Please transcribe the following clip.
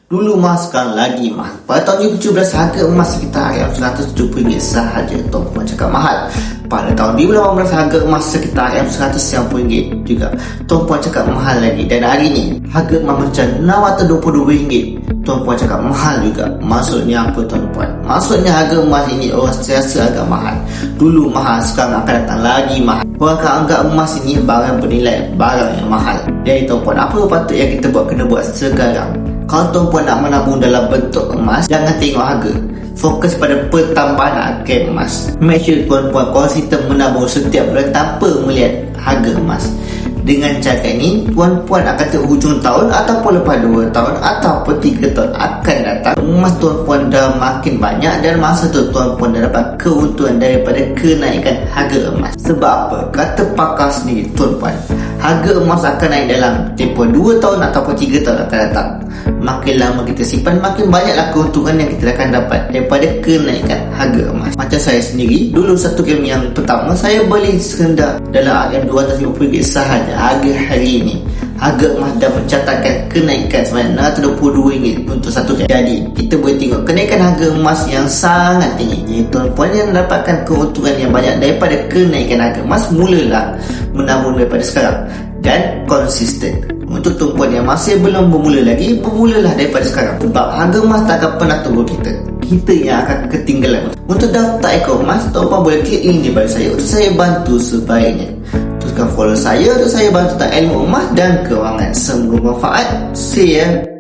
Dulu emas, sekarang lagi mahal. Pada tahun 2017, harga emas sekitar RM170 sahaja. Tuan Puan cakap mahal. Pada tahun 2018, harga emas sekitar RM190 juga. Tuan Puan cakap mahal lagi. Dan hari ni, harga emas macam RM622. Tuan Puan cakap mahal juga. Maksudnya apa, Tuan Puan? Maksudnya harga emas ini orang rasa agak mahal. Dulu mahal, sekarang akan datang lagi mahal. Orang akan anggap emas ini barang bernilai, barang yang mahal. Jadi Tuan Puan, apa patut yang kita kena buat sekarang? Kalau Tuan Puan nak menabung dalam bentuk emas, jangan tengok harga. Fokus pada pertambahan harga emas. Make sure Tuan Puan konsisten menabung setiap bulan tanpa melihat harga emas. Dengan cara ini, Tuan Puan akan tengok hujung tahun ataupun lepas 2 tahun ataupun 3 tahun akan datang, emas Tuan Puan dah makin banyak dan masa tu Tuan Puan dah dapat keuntungan daripada kenaikan harga emas. Sebab apa? Kata pakar sendiri, Tuan Puan, harga emas akan naik dalam tempoh 2 tahun ataupun 3 tahun akan datang. Makin lama kita simpan, makin banyaklah keuntungan yang kita akan dapat daripada kenaikan harga emas. Macam saya sendiri, dulu 1 gram yang pertama saya beli serendah dalam RM250 sahaja. Harga hari ini, harga emas dah mencatatkan kenaikan sebanyak RM622 untuk 1 gram. Jadi kita boleh tengok kenaikan harga emas yang sangat tinggi. Jadi Tuan Puan yang mendapatkan keuntungan yang banyak daripada kenaikan harga emas, mulalah menabung daripada sekarang dan konsisten. Untuk Tuan Puan yang masih belum bermula lagi, bermulalah daripada sekarang. Sebab harga emas tak akan pernah tunggu kita. Kita yang akan ketinggalan. Untuk daftar ekor emas, Tuan Puan boleh klik link di bawah saya untuk saya bantu sebaiknya. Teruskan follow saya untuk saya bantu tentang ilmu emas dan kewangan. Semoga bermanfaat. See ya.